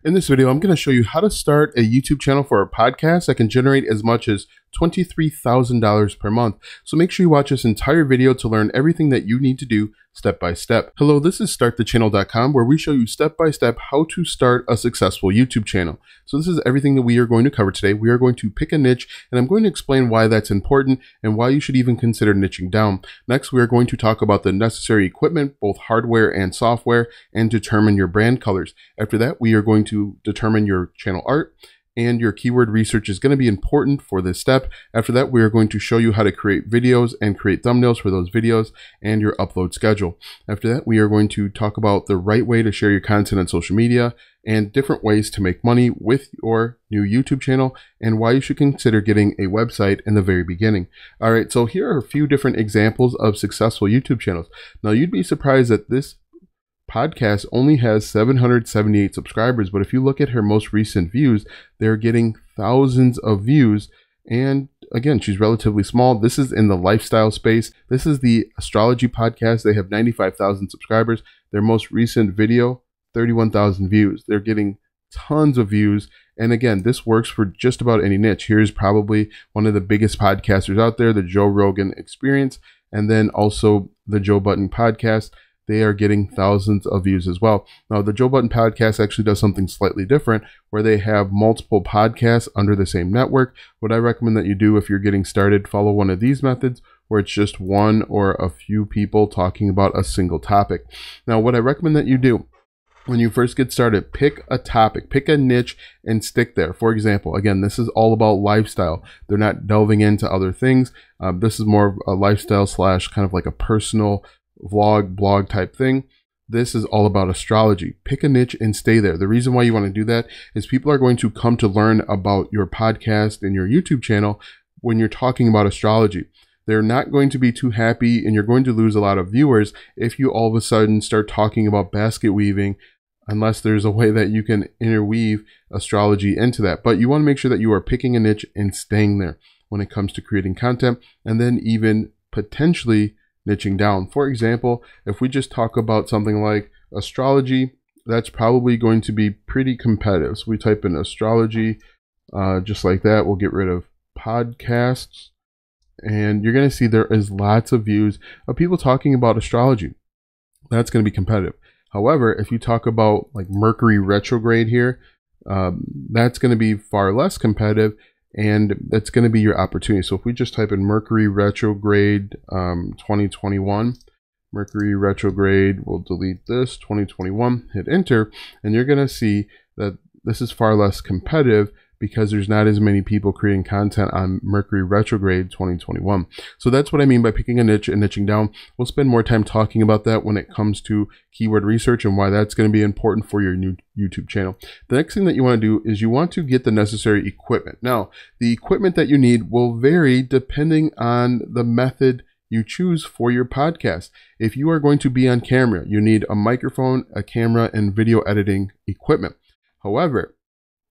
In this video, I'm going to show you how to start a YouTube channel for a podcast that can generate as much as $23,000 per month. So make sure you watch this entire video to learn everything that you need to do step by step. Hello, this is startthechannel.com, where we show you step by step how to start a successful YouTube channel. So this is everything that we are going to cover today. We are going to pick a niche, and I'm going to explain why that's important and why you should even consider niching down. Next, we are going to talk about the necessary equipment, both hardware and software, and determine your brand colors. After that, we are going to determine your channel art, and your keyword research is going to be important for this step. After that, we are going to show you how to create videos and create thumbnails for those videos and your upload schedule. After that, we are going to talk about the right way to share your content on social media and different ways to make money with your new YouTube channel and why you should consider getting a website in the very beginning. All right, so here are a few different examples of successful YouTube channels. Now, you'd be surprised that this podcast only has 778 subscribers, but if you look at her most recent views, they're getting thousands of views. And again, she's relatively small. This is in the lifestyle space. This is the astrology podcast. They have 95,000 subscribers. Their most recent video, 31,000 views. They're getting tons of views. And again, this works for just about any niche. Here's probably one of the biggest podcasters out there, the Joe Rogan Experience, and then also the Joe Budden podcast. They are getting thousands of views as well. Now, the Joe Budden podcast actually does something slightly different, where they have multiple podcasts under the same network. What I recommend that you do if you're getting started, follow one of these methods, where it's just one or a few people talking about a single topic. Now, what I recommend that you do when you first get started, pick a topic, pick a niche, and stick there. For example, again, this is all about lifestyle. They're not delving into other things. This is more of a lifestyle slash kind of like a personal vlog, blog type thing. This is all about astrology. Pick a niche and stay there. The reason why you want to do that is people are going to come to learn about your podcast and your YouTube channel when you're talking about astrology. They're not going to be too happy, and you're going to lose a lot of viewers if you all of a sudden start talking about basket weaving, unless there's a way that you can interweave astrology into that. But you want to make sure that you are picking a niche and staying there when it comes to creating content, and then even potentially niching down. For example, if we just talk about something like astrology, that's probably going to be pretty competitive. So we type in astrology, just like that. We'll get rid of podcasts, and you're going to see there is lots of views of people talking about astrology. That's going to be competitive. However, if you talk about like Mercury retrograde here, that's going to be far less competitive, and that's going to be your opportunity. So if we just type in Mercury retrograde 2021, Mercury retrograde, we'll delete this, 2021, hit enter, and you're going to see that this is far less competitive because there's not as many people creating content on Mercury retrograde 2021. So that's what I mean by picking a niche and niching down. We'll spend more time talking about that when it comes to keyword research and why that's going to be important for your new YouTube channel. The next thing that you want to do is you want to get the necessary equipment. Now, the equipment that you need will vary depending on the method you choose for your podcast. If you are going to be on camera, you need a microphone, a camera, and video editing equipment. However,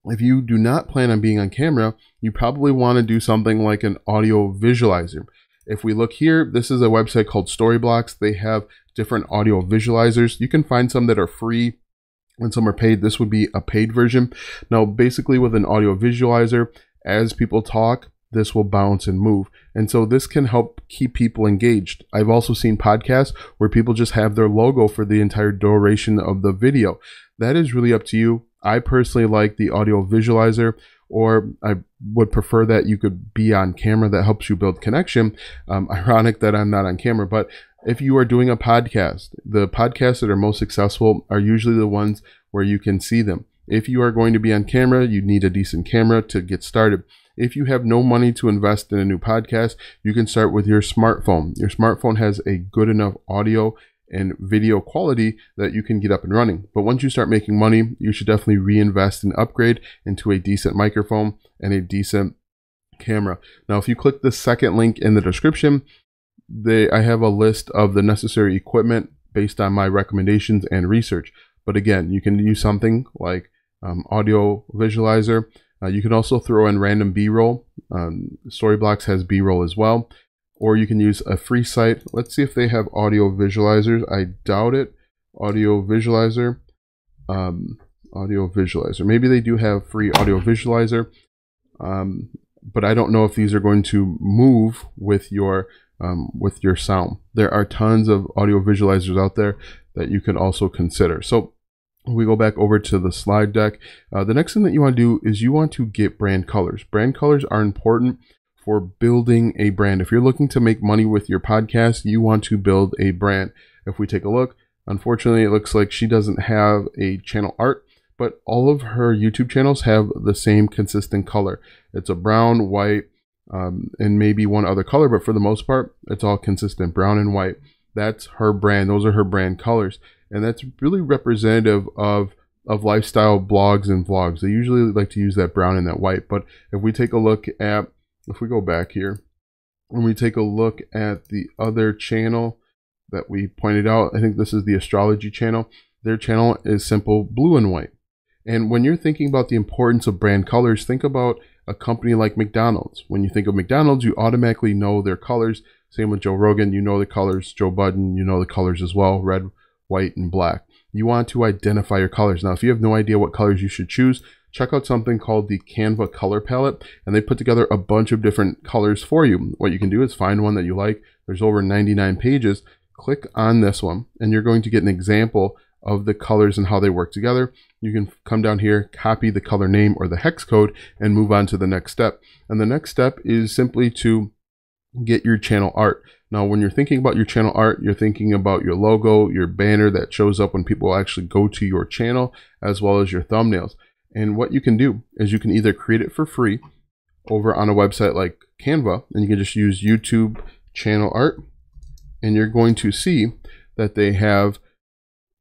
if you do not plan on being on camera, you probably want to do something like an audio visualizer. If we look here, this is a website called Storyblocks. They have different audio visualizers. You can find some that are free and some are paid. This would be a paid version. Now, basically with an audio visualizer, as people talk, this will bounce and move. And so this can help keep people engaged. I've also seen podcasts where people just have their logo for the entire duration of the video. That is really up to you. I personally like the audio visualizer, or I would prefer that you could be on camera. That helps you build connection. Ironic that I'm not on camera, but if you are doing a podcast, the podcasts that are most successful are usually the ones where you can see them. If you are going to be on camera, you need a decent camera to get started. If you have no money to invest in a new podcast, you can start with your smartphone. Your smartphone has a good enough audio and video quality that you can get up and running. But once you start making money, you should definitely reinvest and upgrade into a decent microphone and a decent camera. Now, if you click the second link in the description, I have a list of the necessary equipment based on my recommendations and research. But again, you can use something like audio visualizer. You can also throw in random B-roll. Storyblocks has B-roll as well. Or you can use a free site. Let's see if they have audio visualizers. I doubt it. Audio visualizer. Audio visualizer. Maybe they do have free audio visualizer, but I don't know if these are going to move with your sound. There are tons of audio visualizers out there that you can also consider. So we go back over to the slide deck. The next thing that you want to do is you want to get brand colors. Brand colors are important for building a brand. If you're looking to make money with your podcast, you want to build a brand. If we take a look, unfortunately, it looks like she doesn't have a channel art, but all of her YouTube channels have the same consistent color. It's a brown, white, and maybe one other color, but for the most part, it's all consistent, brown and white. That's her brand. Those are her brand colors. And that's really representative of lifestyle blogs and vlogs. They usually like to use that brown and that white. But if we take a look at, if we go back here, and we take a look at the other channel that we pointed out, I think this is the astrology channel. Their channel is simple blue and white. And when you're thinking about the importance of brand colors, think about a company like McDonald's. When you think of McDonald's, you automatically know their colors. Same with Joe Rogan, you know the colors. Joe Budden, you know the colors as well, red, white, and black. You want to identify your colors. Now, if you have no idea what colors you should choose, check out something called the Canva color palette, and they put together a bunch of different colors for you. What you can do is find one that you like. There's over 99 pages. Click on this one, and you're going to get an example of the colors and how they work together. You can come down here, copy the color name or the hex code, and move on to the next step. And the next step is simply to get your channel art. Now, when you're thinking about your channel art, you're thinking about your logo, your banner that shows up when people actually go to your channel, as well as your thumbnails. And what you can do is you can either create it for free over on a website like Canva, and you can just use YouTube channel art, and you're going to see that they have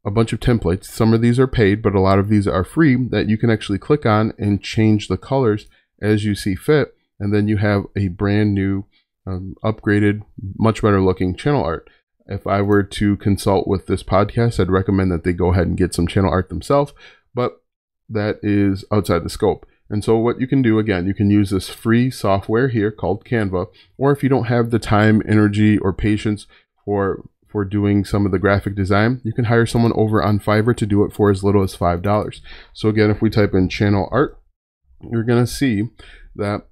a bunch of templates. Some of these are paid, but a lot of these are free that you can actually click on and change the colors as you see fit. And then you have a brand new, upgraded, much better looking channel art. If I were to consult with this podcast, I'd recommend that they go ahead and get some channel art themselves, but that is outside the scope. And so what you can do, again, you can use this free software here called Canva, or if you don't have the time, energy, or patience for doing some of the graphic design, you can hire someone over on Fiverr to do it for as little as $5. So again, if we type in channel art, you're going to see that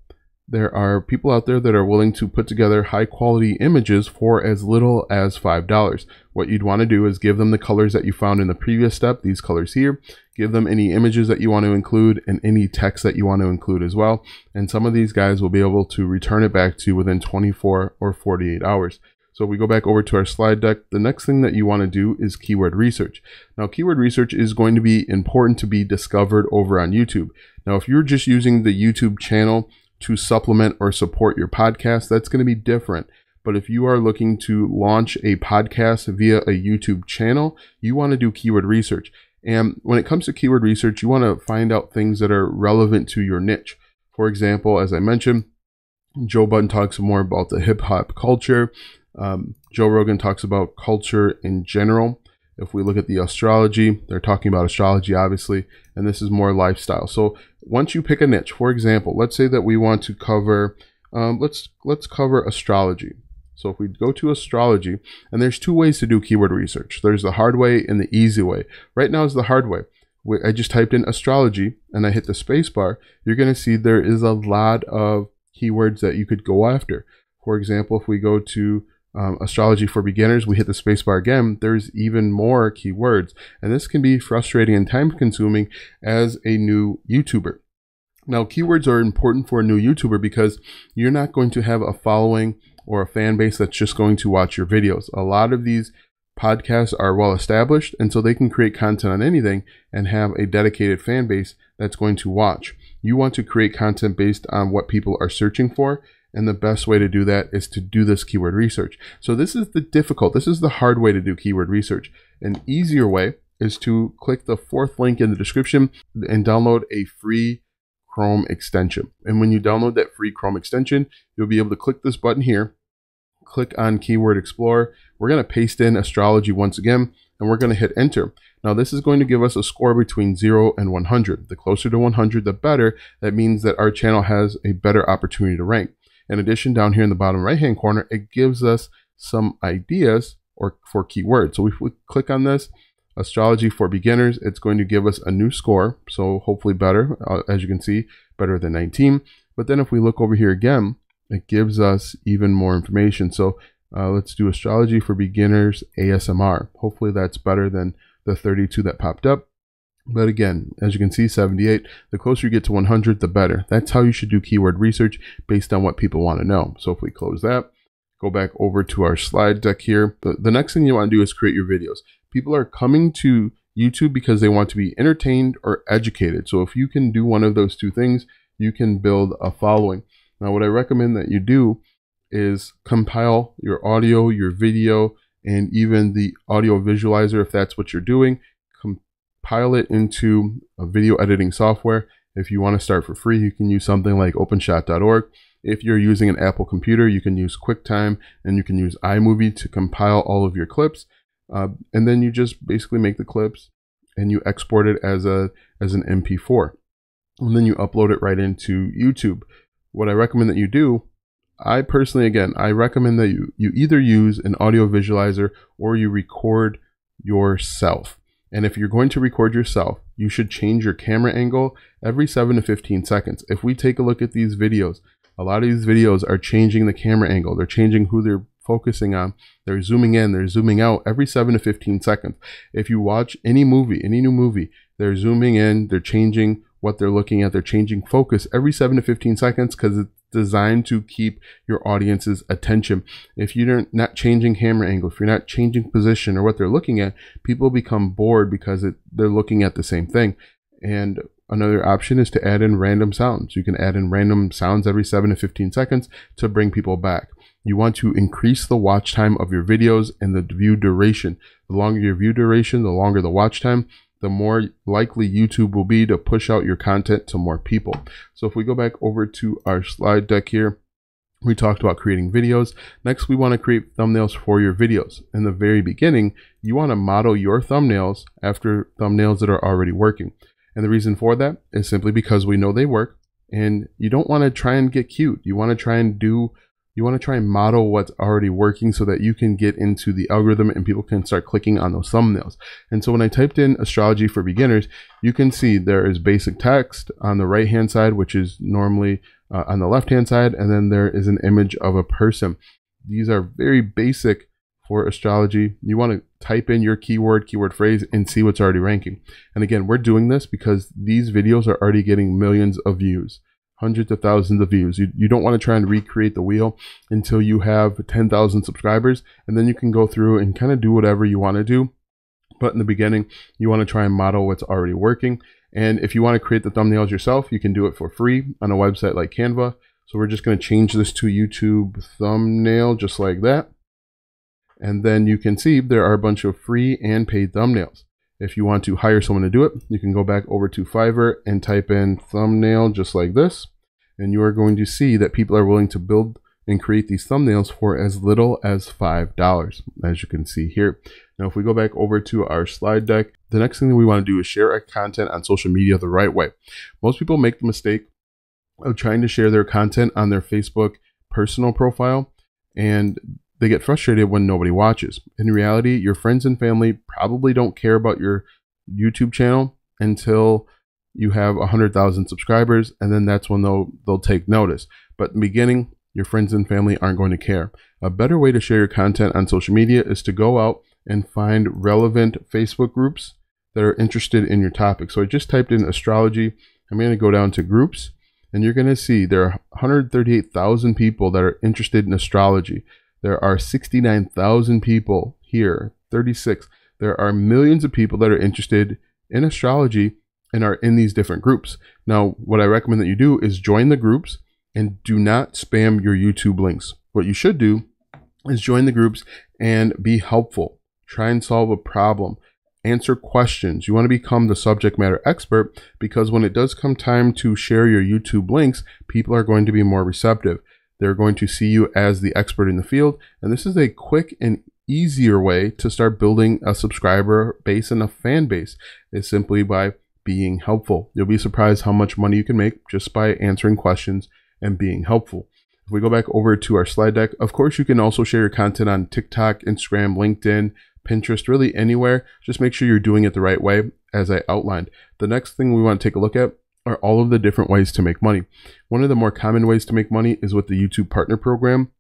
there are people out there that are willing to put together high quality images for as little as $5. What you'd want to do is give them the colors that you found in the previous step, these colors here, give them any images that you want to include and any text that you want to include as well. And some of these guys will be able to return it back to you within 24 or 48 hours. So we go back over to our slide deck. The next thing that you want to do is keyword research. Now, keyword research is going to be important to be discovered over on YouTube. Now, if you're just using the YouTube channel to supplement or support your podcast, that's going to be different. But if you are looking to launch a podcast via a YouTube channel, you want to do keyword research. And when it comes to keyword research, you want to find out things that are relevant to your niche. For example, as I mentioned, Joe Budden talks more about the hip hop culture. Joe Rogan talks about culture in general. If we look at the astrology, they're talking about astrology, obviously, and this is more lifestyle. So once you pick a niche, for example, let's say that we want to cover, let's cover astrology. So if we go to astrology, and there's two ways to do keyword research. There's the hard way and the easy way. Right now is the hard way. I just typed in astrology and I hit the space bar. You're going to see there is a lot of keywords that you could go after. For example, if we go to astrology for beginners, we hit the spacebar again, there's even more keywords, and this can be frustrating and time consuming as a new YouTuber. Now, keywords are important for a new YouTuber because you're not going to have a following or a fan base that's just going to watch your videos. A lot of these podcasts are well established, and so they can create content on anything and have a dedicated fan base that's going to watch. You want to create content based on what people are searching for, and the best way to do that is to do this keyword research. So this is the hard way to do keyword research. An easier way is to click the fourth link in the description and download a free Chrome extension. And when you download that free Chrome extension, you'll be able to click this button here, click on Keyword Explorer. We're going to paste in astrology once again, and we're going to hit enter. Now this is going to give us a score between 0 and 100. The closer to 100, the better. That means that our channel has a better opportunity to rank. In addition, down here in the bottom right-hand corner, it gives us some ideas for keywords. So if we click on this, astrology for beginners, it's going to give us a new score. So hopefully better, as you can see, better than 19. But then if we look over here again, it gives us even more information. So let's do astrology for beginners ASMR. Hopefully that's better than the 32 that popped up. But again, as you can see, 78, the closer you get to 100, the better. That's how you should do keyword research based on what people want to know. So if we close that, go back over to our slide deck here. The next thing you want to do is create your videos. People are coming to YouTube because they want to be entertained or educated. So if you can do one of those two things, you can build a following. Now, what I recommend that you do is compile your audio, your video, and even the audio visualizer if that's what you're doing. Compile it into a video editing software. If you want to start for free, you can use something like openshot.org. If you're using an Apple computer, you can use QuickTime and you can use iMovie to compile all of your clips. And then you just basically make the clips and you export it as an MP4. And then you upload it right into YouTube. What I recommend that you do, I personally, again, I recommend that you either use an audio visualizer or you record yourself. And if you're going to record yourself, you should change your camera angle every 7 to 15 seconds. If we take a look at these videos, a lot of these videos are changing the camera angle. They're changing who they're focusing on. They're zooming in, they're zooming out every 7 to 15 seconds. If you watch any movie, any new movie, they're zooming in, they're changing what they're looking at, they're changing focus every 7 to 15 seconds because it's designed to keep your audience's attention. If you're not changing camera angle, if you're not changing position or what they're looking at, people become bored because they're looking at the same thing. And another option is to add in random sounds. You can add in random sounds every 7 to 15 seconds to bring people back. You want to increase the watch time of your videos and the view duration. The longer your view duration, the longer the watch time, the more likely YouTube will be to push out your content to more people. So if we go back over to our slide deck here, we talked about creating videos. Next, we want to create thumbnails for your videos. In the very beginning, you want to model your thumbnails after thumbnails that are already working. And the reason for that is simply because we know they work and you don't want to try and get cute. You want to try and model what's already working so that you can get into the algorithm and people can start clicking on those thumbnails. And so when I typed in astrology for beginners, you can see there is basic text on the right hand side, which is normally on the left hand side, and then there is an image of a person. These are very basic for astrology. You want to type in your keyword phrase and see what's already ranking. And again, we're doing this because these videos are already getting millions of views. Hundreds of thousands of views. You don't want to try and recreate the wheel until you have 10,000 subscribers, and then you can go through and kind of do whatever you want to do. But in the beginning, you want to try and model what's already working. And if you want to create the thumbnails yourself, you can do it for free on a website like Canva. So we're just going to change this to YouTube thumbnail just like that. And then you can see there are a bunch of free and paid thumbnails. If you want to hire someone to do it, you can go back over to Fiverr and type in thumbnail just like this. And you are going to see that people are willing to build and create these thumbnails for as little as $5, as you can see here. Now, if we go back over to our slide deck, the next thing that we want to do is share our content on social media the right way. Most people make the mistake of trying to share their content on their Facebook personal profile, and they get frustrated when nobody watches. In reality, your friends and family probably don't care about your YouTube channel until you have 100,000 subscribers, and then that's when they'll take notice. But in the beginning, your friends and family aren't going to care. A better way to share your content on social media is to go out and find relevant Facebook groups that are interested in your topic. So I just typed in astrology. I'm going to go down to groups, and you're going to see there are 138,000 people that are interested in astrology. There are 69,000 people here, 36. There are millions of people that are interested in astrology and are in these different groups. Now, what I recommend that you do is join the groups and do not spam your YouTube links. What you should do is join the groups and be helpful. Try and solve a problem. Answer questions. You want to become the subject matter expert, because when it does come time to share your YouTube links, people are going to be more receptive. They're going to see you as the expert in the field. And this is a quick and easier way to start building a subscriber base and a fan base, is simply by being helpful. You'll be surprised how much money you can make just by answering questions and being helpful. If we go back over to our slide deck, of course, you can also share your content on TikTok, Instagram, LinkedIn, Pinterest, really anywhere. Just make sure you're doing it the right way as I outlined. The next thing we want to take a look at are all of the different ways to make money. One of the more common ways to make money is with the YouTube Partner Program.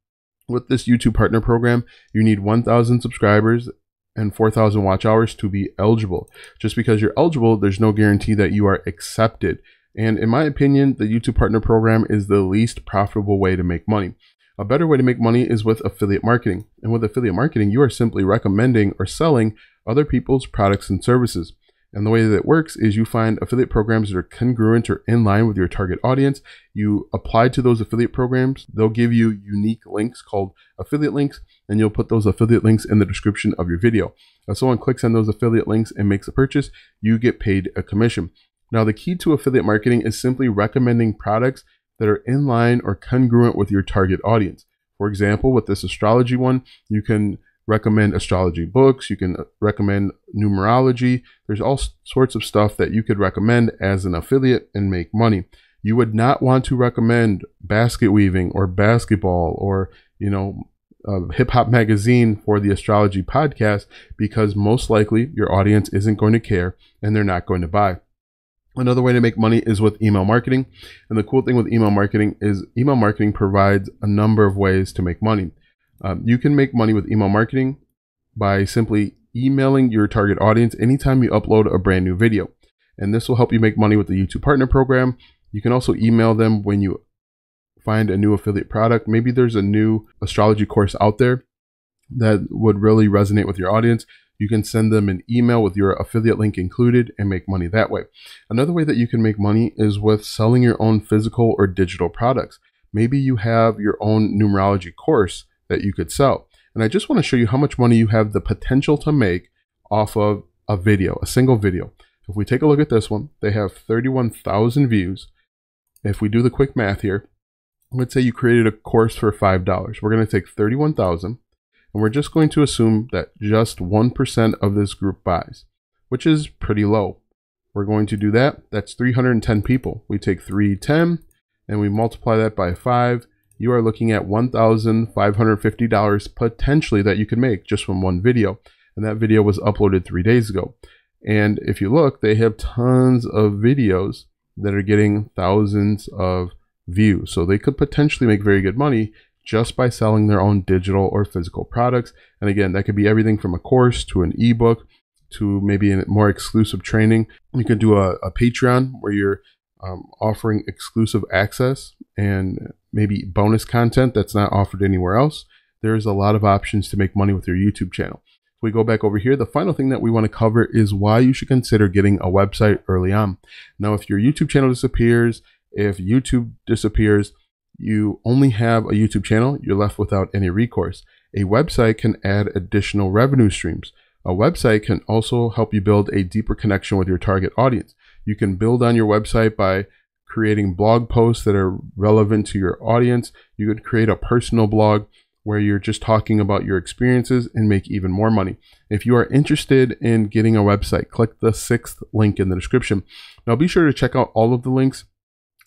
With this YouTube Partner Program, you need 1,000 subscribers and 4,000 watch hours to be eligible. Just because you're eligible, there's no guarantee that you are accepted. And in my opinion, the YouTube Partner Program is the least profitable way to make money. A better way to make money is with affiliate marketing. And with affiliate marketing, you are simply recommending or selling other people's products and services. And the way that it works is you find affiliate programs that are congruent or in line with your target audience. You apply to those affiliate programs. They'll give you unique links called affiliate links, and you'll put those affiliate links in the description of your video. If someone clicks on those affiliate links and makes a purchase, you get paid a commission. Now, the key to affiliate marketing is simply recommending products that are in line or congruent with your target audience. For example, with this astrology one, you can recommend astrology books, you can recommend numerology. There's all sorts of stuff that you could recommend as an affiliate and make money. You would not want to recommend basket weaving or basketball or, hip hop magazine for the astrology podcast, because most likely your audience isn't going to care and they're not going to buy. Another way to make money is with email marketing. And the cool thing with email marketing is email marketing provides a number of ways to make money. You can make money with email marketing by simply emailing your target audience anytime you upload a brand new video. And this will help you make money with the YouTube Partner Program. You can also email them when you find a new affiliate product. Maybe there's a new astrology course out there that would really resonate with your audience. You can send them an email with your affiliate link included and make money that way. Another way that you can make money is with selling your own physical or digital products. Maybe you have your own numerology course that you could sell. And I just want to show you how much money you have the potential to make off of a video, a single video. If we take a look at this one, they have 31,000 views. If we do the quick math here, let's say you created a course for $5. We're going to take 31,000 and we're just going to assume that just 1% of this group buys, which is pretty low. We're going to do that. That's 310 people. We take 310 and we multiply that by 5. You are looking at $1,550 potentially that you could make just from one video. And that video was uploaded 3 days ago. And if you look, they have tons of videos that are getting thousands of views. So they could potentially make very good money just by selling their own digital or physical products. And again, that could be everything from a course to an ebook to maybe a more exclusive training. You could do a Patreon where you're offering exclusive access and maybe bonus content that's not offered anywhere else. There's a lot of options to make money with your YouTube channel. If we go back over here, the final thing that we want to cover is why you should consider getting a website early on. Now, if your YouTube channel disappears, if YouTube disappears, you only have a YouTube channel, you're left without any recourse. A website can add additional revenue streams. A website can also help you build a deeper connection with your target audience. You can build on your website by creating blog posts that are relevant to your audience. You could create a personal blog where you're just talking about your experiences and make even more money. If you are interested in getting a website, click the 6th link in the description. Now be sure to check out all of the links.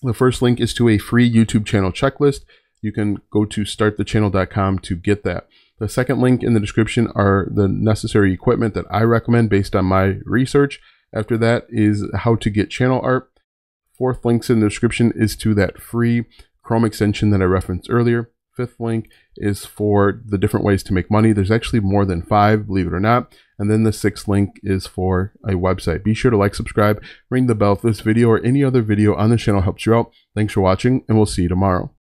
The first link is to a free YouTube channel checklist. You can go to startthechannel.com to get that. The second link in the description are the necessary equipment that I recommend based on my research. After that is how to get channel art. Fourth links in the description is to that free Chrome extension that I referenced earlier. Fifth link is for the different ways to make money. There's actually more than 5, believe it or not. And then the 6th link is for a website. Be sure to like, subscribe, ring the bell if this video or any other video on the channel helps you out. Thanks for watching, and we'll see you tomorrow.